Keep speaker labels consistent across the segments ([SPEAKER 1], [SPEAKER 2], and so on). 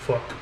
[SPEAKER 1] Fuck.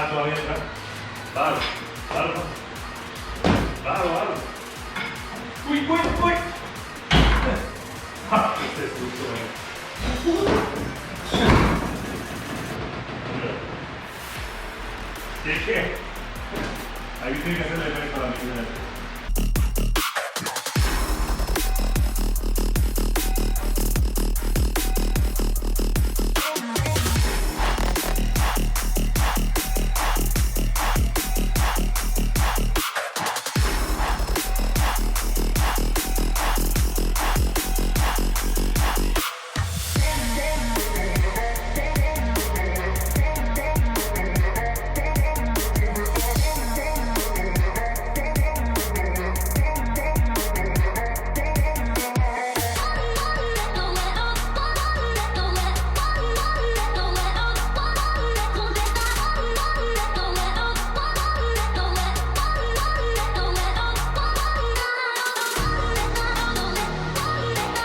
[SPEAKER 1] Todavía está. Paro, paro. Paro, paro. Uy. Este susto, ¿Qué? Ahí tiene que hacerle efecto a la misma.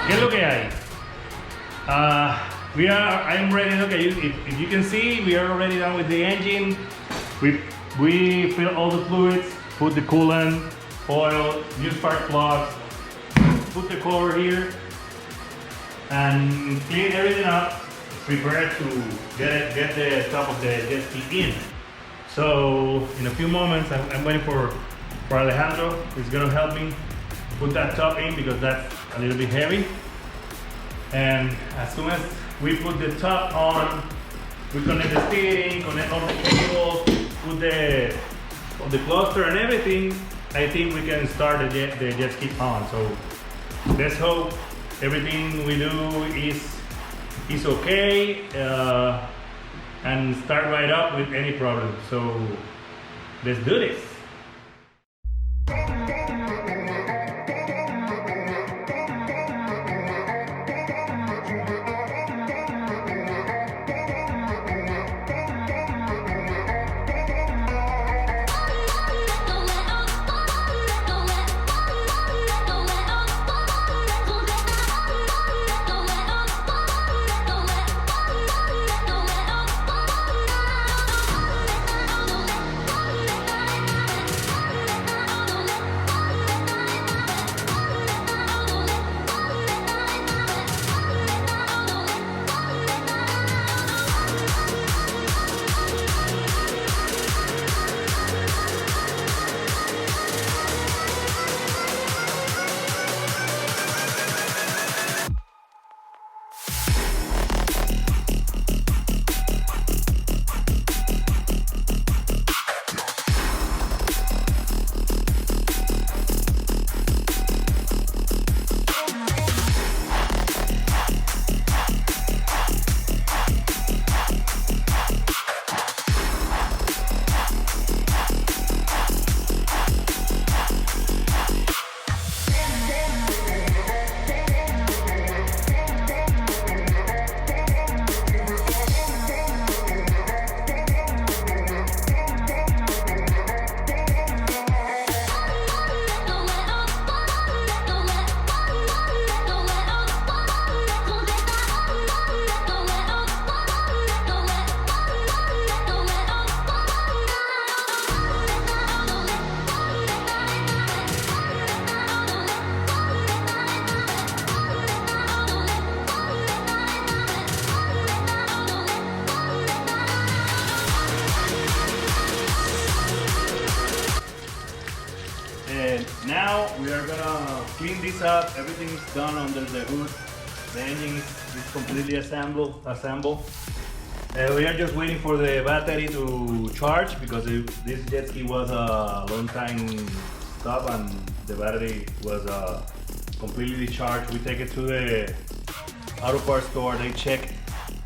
[SPEAKER 1] ¿Qué es lo que hay? I am ready. Okay, if you can see, we are already done with the engine. We fill all the fluids, put the coolant, oil, new spark plugs, put the cover here, and clean everything up. Prepare to get the top of the jet ski in. So in a few moments, I'm waiting for Alejandro. He's gonna help me put that top in because that's a little bit heavy. And as soon as we put the top on, we connect the steering, connect all the cables, put the cluster and everything. I think we can start the jet ski on. So let's hope everything we do is okay and start right up with any problem. So let's do this. Now we are gonna clean this up. Everything's done under the hood. The engine is completely assembled. We are just waiting for the battery to charge because this jet ski was a long time stop and the battery was completely charged. We take it to the auto parts store. They check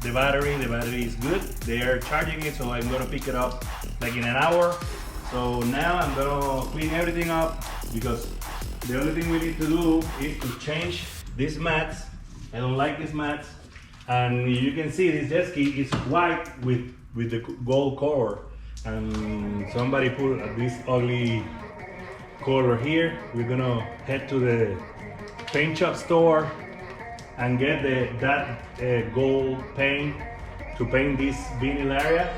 [SPEAKER 1] the battery is good. They are charging it, so I'm gonna pick it up like in an hour. So now I'm gonna clean everything up because the only thing we need to do is to change these mats. I don't like these mats. And you can see this jet ski is white with the gold color, and somebody put this ugly color here. We're gonna head to the paint shop store and get that gold paint to paint this vinyl area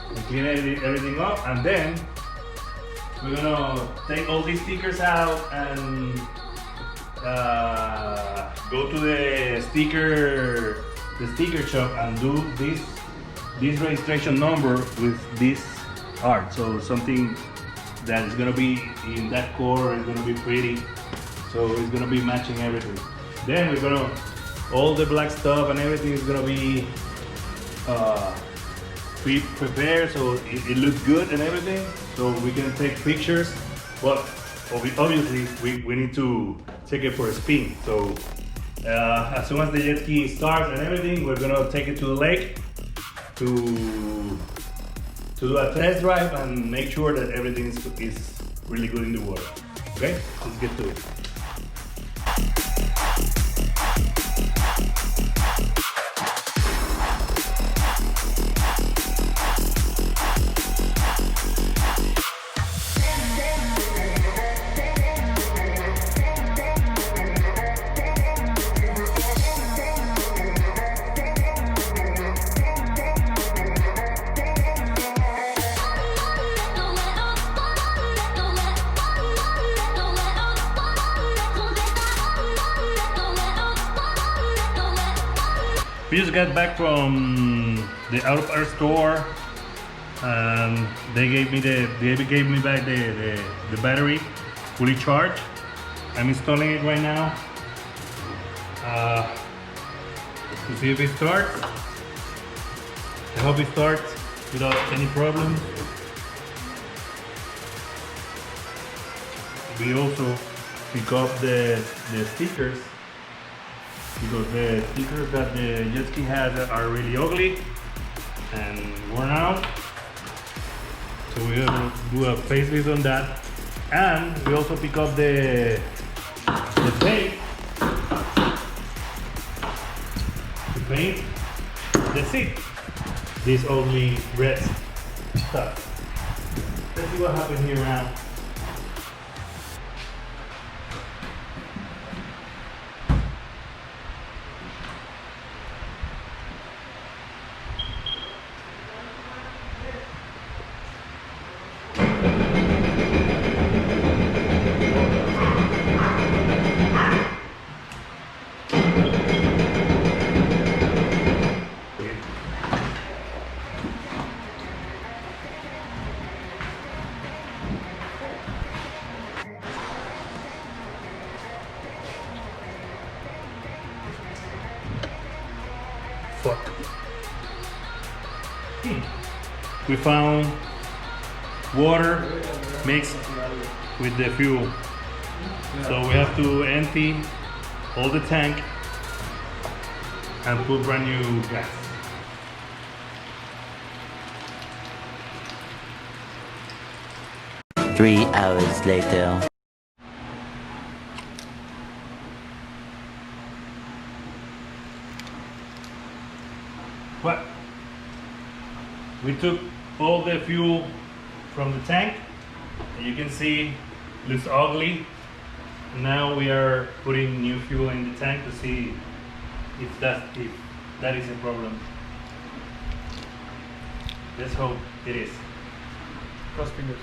[SPEAKER 1] and clean everything up, and then we're gonna take all these stickers out and go to the sticker shop and do this registration number with this art. So something that is gonna be in that color is gonna be pretty. So it's gonna be matching everything. Then we're gonna, all the black stuff and everything is gonna be prepared so it looks good and everything. So we can take pictures, but obviously we need to take it for a spin. So as soon as the jet ski starts and everything, we're gonna take it to the lake to do a test drive and make sure that everything is really good in the water. Okay, let's get to it. We just got back from the auto parts store, and they gave me back the battery fully charged. I'm installing it right now to see if it starts. I hope it starts without any problems. We also pick up the stickers, because the stickers that the jet ski has are really ugly and worn out. So we're gonna do a facelift on that, and we also pick up the paint. That's it. This ugly red stuff. Let's see what happened here now. Fuck. We found water mixed with the fuel. So we have to empty all the tank and put brand new gas.
[SPEAKER 2] Three hours later.
[SPEAKER 1] What? We took all the fuel from the tank, and you can see it looks ugly. Now we are putting new fuel in the tank to see if that is a problem. Let's hope it is.
[SPEAKER 3] Cross fingers.